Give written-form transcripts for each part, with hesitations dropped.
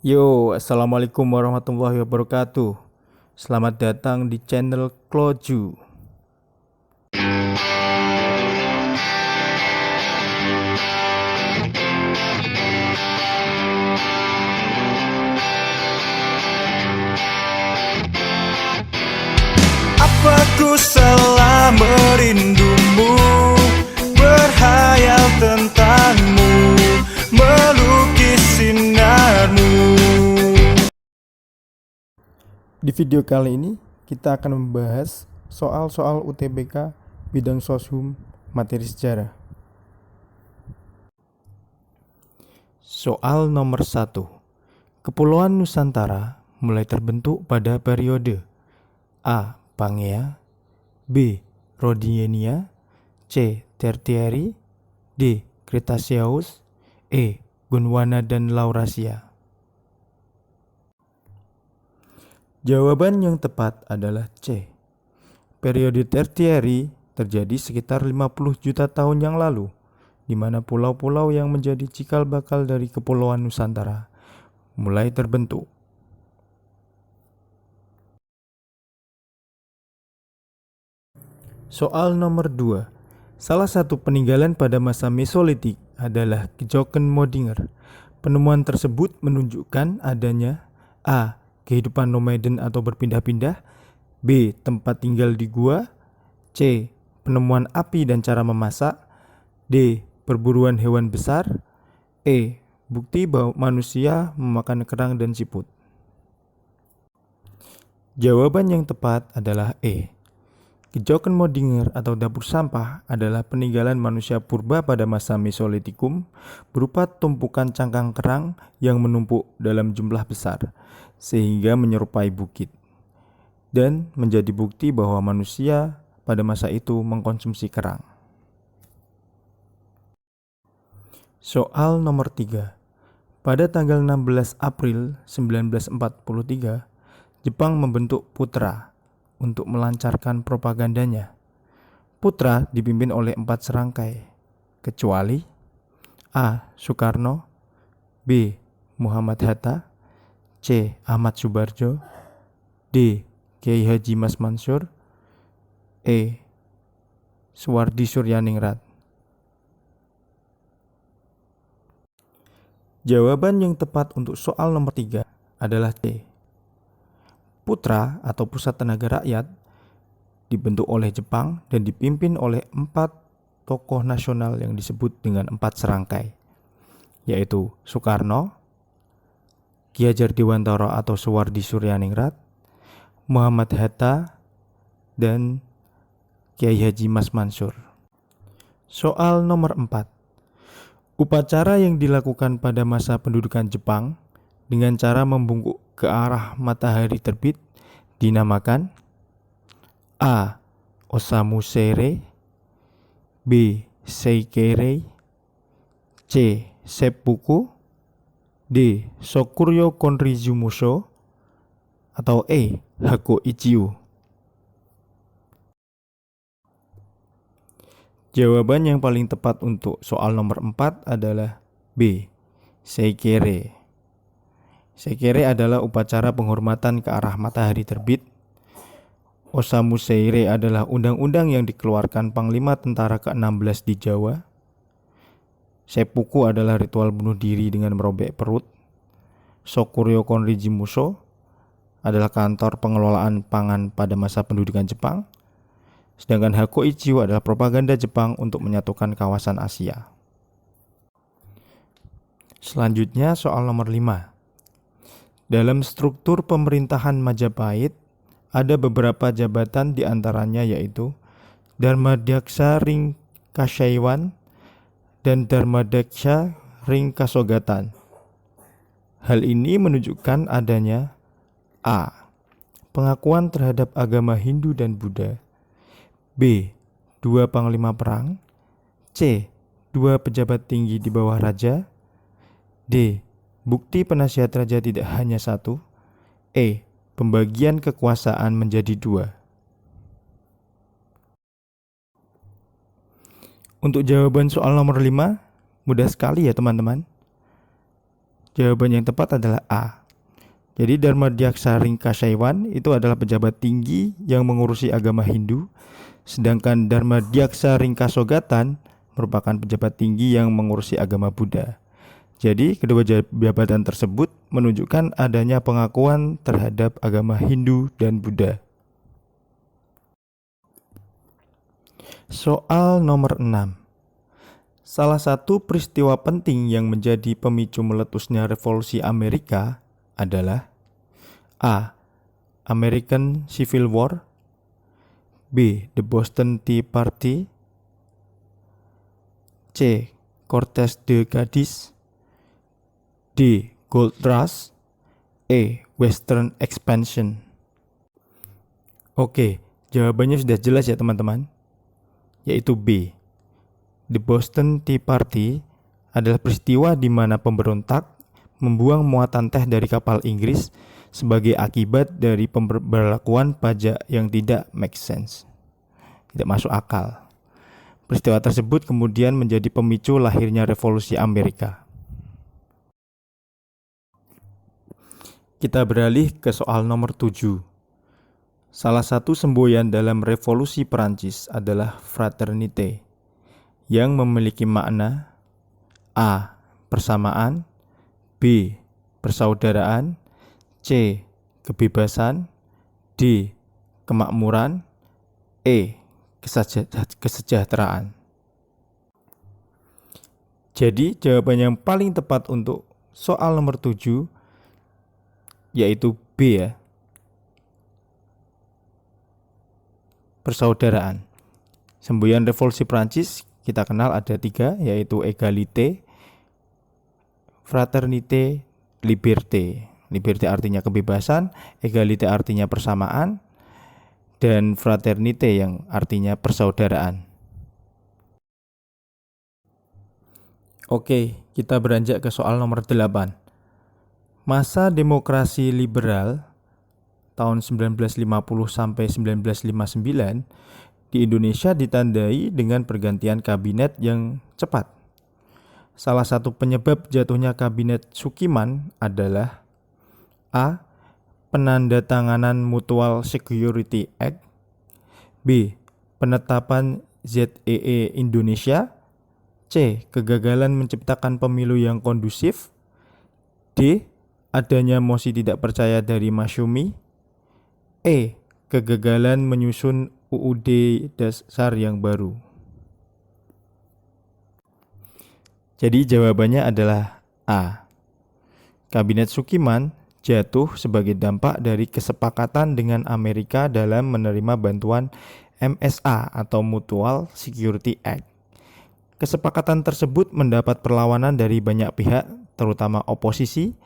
Assalamualaikum warahmatullahi wabarakatuh. Selamat datang di channel Kloju. Apa ku salah merindumu, berhayal tentangmu, melukis sinarmu. Di video kali ini kita akan membahas soal-soal UTBK bidang soshum materi sejarah. Soal nomor 1. Kepulauan Nusantara mulai terbentuk pada periode A. Pangea, B. Rodinia, C. Tertiary, D. Cretaceous, E. Gondwana dan Laurasia. Jawaban yang tepat adalah C. Periode Tertiary terjadi sekitar 50 juta tahun yang lalu, di mana pulau-pulau yang menjadi cikal bakal dari Kepulauan Nusantara mulai terbentuk. Soal nomor 2. Salah satu peninggalan pada masa Mesolitik adalah Kejoken Modinger. Penemuan tersebut menunjukkan adanya A. Kehidupan nomaden atau berpindah-pindah, B. Tempat tinggal di gua, C. Penemuan api dan cara memasak, D. Perburuan hewan besar, E. Bukti bahwa manusia memakan kerang dan siput. Jawaban yang tepat adalah E. Kejoken Modinger atau dapur sampah adalah peninggalan manusia purba pada masa Mesolitikum berupa tumpukan cangkang kerang yang menumpuk dalam jumlah besar sehingga menyerupai bukit, dan menjadi bukti bahwa manusia pada masa itu mengkonsumsi kerang. Soal nomor 3. Pada tanggal 16 April 1943, Jepang membentuk Putra untuk melancarkan propagandanya. Putra dipimpin oleh 4 serangkai, kecuali A. Soekarno, B. Muhammad Hatta, C. Ahmad Subarjo, D. Kiai Haji Mas Mansur, E. Suwardi Suryaningrat. Jawaban yang tepat untuk soal nomor 3 adalah C. Putra atau Pusat Tenaga Rakyat dibentuk oleh Jepang dan dipimpin oleh 4 tokoh nasional yang disebut dengan 4 serangkai, yaitu Soekarno, Ki Hajar Dewantara atau Suwardi Suryaningrat, Muhammad Hatta, dan Kiai Haji Mas Mansur. Soal nomor 4. Upacara yang dilakukan pada masa pendudukan Jepang dengan cara membungkuk ke arah matahari terbit dinamakan A. Osamusere, B. Seikere, C. Seppuku, D. Sokuryo Konrizu Musho, atau E. Hako Ichiu. Jawaban yang paling tepat untuk soal nomor 4 adalah B. Seikere. Seikere adalah upacara penghormatan ke arah matahari terbit. Osamuseire adalah undang-undang yang dikeluarkan Panglima Tentara ke-16 di Jawa. Seppuku adalah ritual bunuh diri dengan merobek perut. Sokuryo Konriji Musho adalah kantor pengelolaan pangan pada masa pendudukan Jepang. Sedangkan Hako Ichiu adalah propaganda Jepang untuk menyatukan kawasan Asia. Selanjutnya soal nomor 5. Dalam struktur pemerintahan Majapahit, ada beberapa jabatan diantaranya yaitu Dharmadaksa Ring Kasaiwan dan Dharmadaksa Ring Kasogatan. Hal ini menunjukkan adanya A. Pengakuan terhadap agama Hindu dan Buddha, B. 2 panglima perang, C. 2 pejabat tinggi di bawah raja, D. Bukti penasihat raja tidak hanya 1, E. Pembagian kekuasaan menjadi 2. Untuk jawaban soal nomor 5, mudah sekali ya teman-teman. Jawaban yang tepat adalah A. Jadi Dharma Diaksa Ringkasaiwan itu adalah pejabat tinggi yang mengurusi agama Hindu, sedangkan Dharma Diaksa Ringkasogatan merupakan pejabat tinggi yang mengurusi agama Buddha. Jadi kedua jabatan tersebut menunjukkan adanya pengakuan terhadap agama Hindu dan Buddha. Soal nomor 6. Salah satu peristiwa penting yang menjadi pemicu meletusnya revolusi Amerika adalah A. American Civil War, B. The Boston Tea Party, C. Cortes de Gadis, D. Gold Rush, E. Western Expansion. Oke, jawabannya sudah jelas ya teman-teman, yaitu B. The Boston Tea Party adalah peristiwa di mana pemberontak membuang muatan teh dari kapal Inggris sebagai akibat dari pemberlakuan pajak yang tidak make sense, tidak masuk akal. Peristiwa tersebut kemudian menjadi pemicu lahirnya revolusi Amerika. Kita beralih ke soal nomor 7. Salah satu semboyan dalam revolusi Perancis adalah fraternité, yang memiliki makna A. Persamaan, B. Persaudaraan, C. Kebebasan, D. Kemakmuran, E. Kesejahteraan. Jadi jawaban yang paling tepat untuk soal nomor 7 yaitu B ya. Persaudaraan. Semboyan revolusi Prancis kita kenal ada 3, yaitu égalité, fraternité, liberté. Liberté artinya kebebasan, égalité artinya persamaan, dan fraternité yang artinya persaudaraan. Oke, kita beranjak ke soal nomor 8. Masa demokrasi liberal tahun 1950 sampai 1959 di Indonesia ditandai dengan pergantian kabinet yang cepat. Salah satu penyebab jatuhnya kabinet Sukiman adalah A. Penandatanganan Mutual Security Act, B. Penetapan ZEE Indonesia, C. Kegagalan menciptakan pemilu yang kondusif, D. Adanya mosi tidak percaya dari Masyumi, E. Kegagalan menyusun UUD dasar yang baru. Jadi jawabannya adalah A. Kabinet Sukiman jatuh sebagai dampak dari kesepakatan dengan Amerika dalam menerima bantuan MSA atau Mutual Security Act. Kesepakatan tersebut mendapat perlawanan dari banyak pihak, terutama oposisi,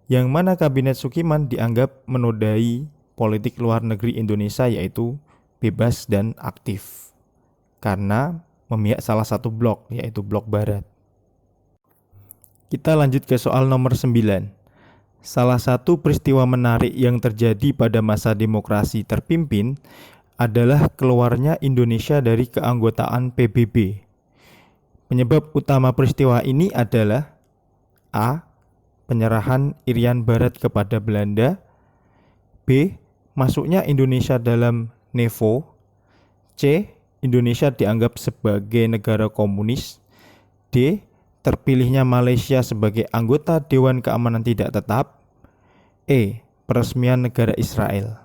yang mana kabinet Sukiman dianggap menodai politik luar negeri Indonesia, yaitu bebas dan aktif, karena memihak salah satu blok, yaitu blok barat. Kita lanjut ke soal nomor 9. Salah satu peristiwa menarik yang terjadi pada masa demokrasi terpimpin adalah keluarnya Indonesia dari keanggotaan PBB. Penyebab utama peristiwa ini adalah A. Penyerahan Irian Barat kepada Belanda, B. Masuknya Indonesia dalam NEVO, C. Indonesia dianggap sebagai negara komunis, D. Terpilihnya Malaysia sebagai anggota Dewan Keamanan Tidak Tetap, E. Peresmian negara Israel.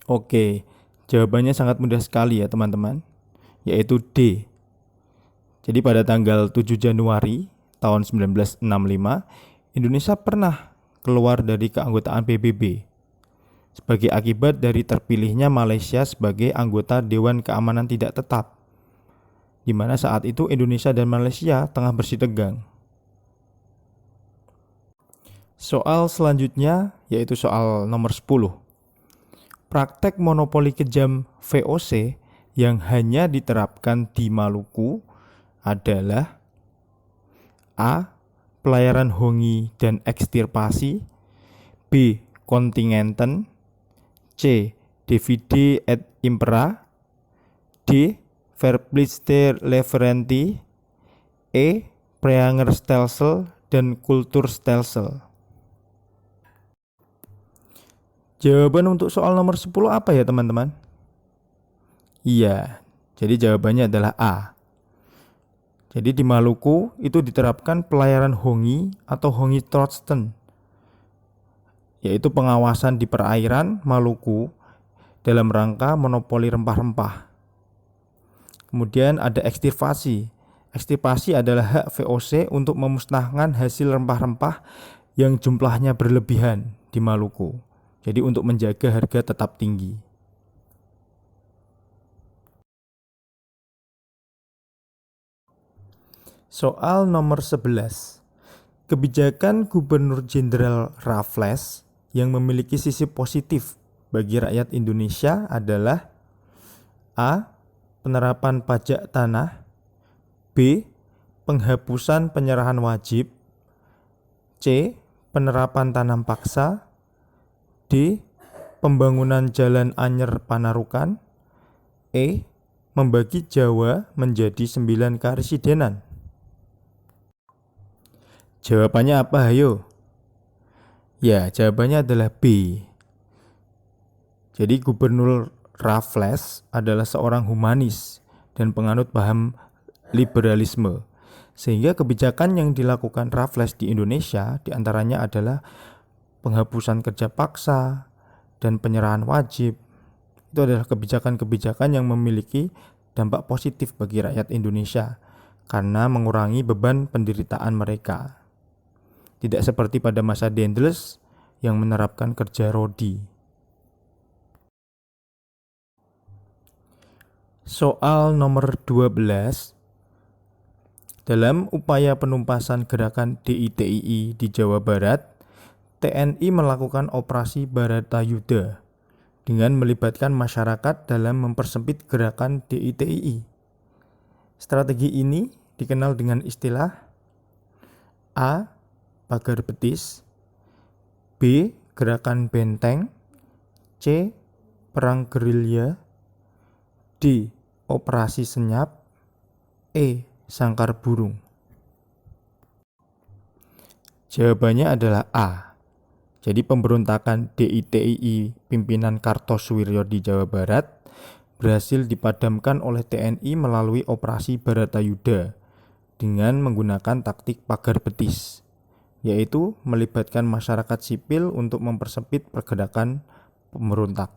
Oke, jawabannya sangat mudah sekali ya teman-teman, yaitu D. Jadi pada tanggal 7 Januari tahun 1965, Indonesia pernah keluar dari keanggotaan PBB sebagai akibat dari terpilihnya Malaysia sebagai anggota Dewan Keamanan Tidak Tetap, di mana saat itu Indonesia dan Malaysia tengah bersih tegang. Soal selanjutnya yaitu soal nomor 10. Praktek monopoli kejam VOC yang hanya diterapkan di Maluku adalah A. Pelayaran hongi dan ekstirpasi, B. Kontingenten, C. Divide et impera, D. Verpflichte Leverenti, E. Preanger-stelsel, dan Kulturstelsel. Jawaban untuk soal nomor 10 apa ya teman-teman? Iya, jadi jawabannya adalah A. Jadi di Maluku itu diterapkan pelayaran hongi atau hongi Troughton, yaitu pengawasan di perairan Maluku dalam rangka monopoli rempah-rempah. Kemudian ada ekstirpasi. Ekstirpasi adalah hak VOC untuk memusnahkan hasil rempah-rempah yang jumlahnya berlebihan di Maluku. Jadi untuk menjaga harga tetap tinggi. Soal nomor 11. Kebijakan Gubernur Jenderal Raffles yang memiliki sisi positif bagi rakyat Indonesia adalah A. Penerapan pajak tanah, B. Penghapusan penyerahan wajib, C. Penerapan tanam paksa, D. Pembangunan jalan Anyer Panarukan, E. Membagi Jawa menjadi 9 karesidenan. Jawabannya apa, ayo? Ya, jawabannya adalah B. Jadi Gubernur Raffles adalah seorang humanis dan penganut paham liberalisme. Sehingga kebijakan yang dilakukan Raffles di Indonesia diantaranya adalah penghapusan kerja paksa dan penyerahan wajib. Itu adalah kebijakan-kebijakan yang memiliki dampak positif bagi rakyat Indonesia karena mengurangi beban penderitaan mereka. Tidak seperti pada masa Daendels yang menerapkan kerja rodi. Soal nomor 12. Dalam upaya penumpasan gerakan DITII di Jawa Barat, TNI melakukan operasi Baratayuda dengan melibatkan masyarakat dalam mempersempit gerakan DITII. Strategi ini dikenal dengan istilah A. Pagar betis, B. Gerakan benteng, C. Perang gerilya, D. Operasi senyap, E. Sangkar burung. Jawabannya adalah A. Jadi pemberontakan DITII pimpinan Kartosuwiryo di Jawa Barat berhasil dipadamkan oleh TNI melalui operasi Baratayuda dengan menggunakan taktik pagar betis, yaitu melibatkan masyarakat sipil untuk mempersempit pergerakan pemberontak.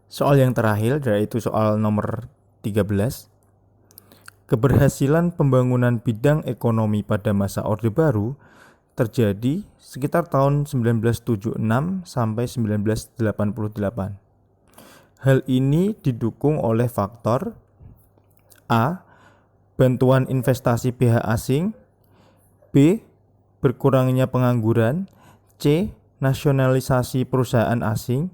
Soal yang terakhir yaitu soal nomor 13. Keberhasilan pembangunan bidang ekonomi pada masa Orde Baru terjadi sekitar tahun 1976 sampai 1988. Hal ini didukung oleh faktor A. Bantuan investasi pihak asing, B. Berkurangnya pengangguran, C. Nasionalisasi perusahaan asing,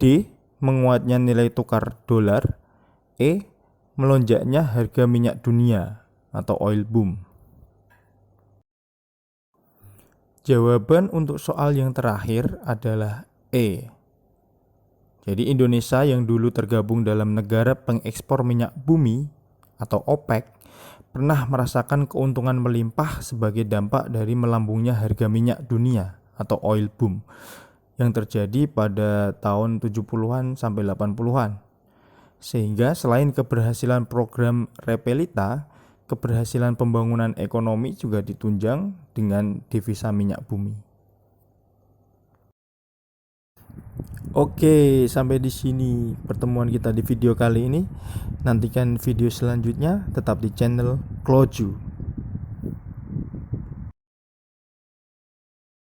D. Menguatnya nilai tukar dolar, E. Melonjaknya harga minyak dunia atau oil boom. Jawaban untuk soal yang terakhir adalah E. Jadi Indonesia yang dulu tergabung dalam negara pengekspor minyak bumi atau OPEC pernah merasakan keuntungan melimpah sebagai dampak dari melambungnya harga minyak dunia atau oil boom yang terjadi pada tahun 70-an sampai 80-an. Sehingga selain keberhasilan program Repelita, keberhasilan pembangunan ekonomi juga ditunjang dengan devisa minyak bumi. Oke, sampai di sini pertemuan kita di video kali ini. Nantikan video selanjutnya tetap di channel Kloju.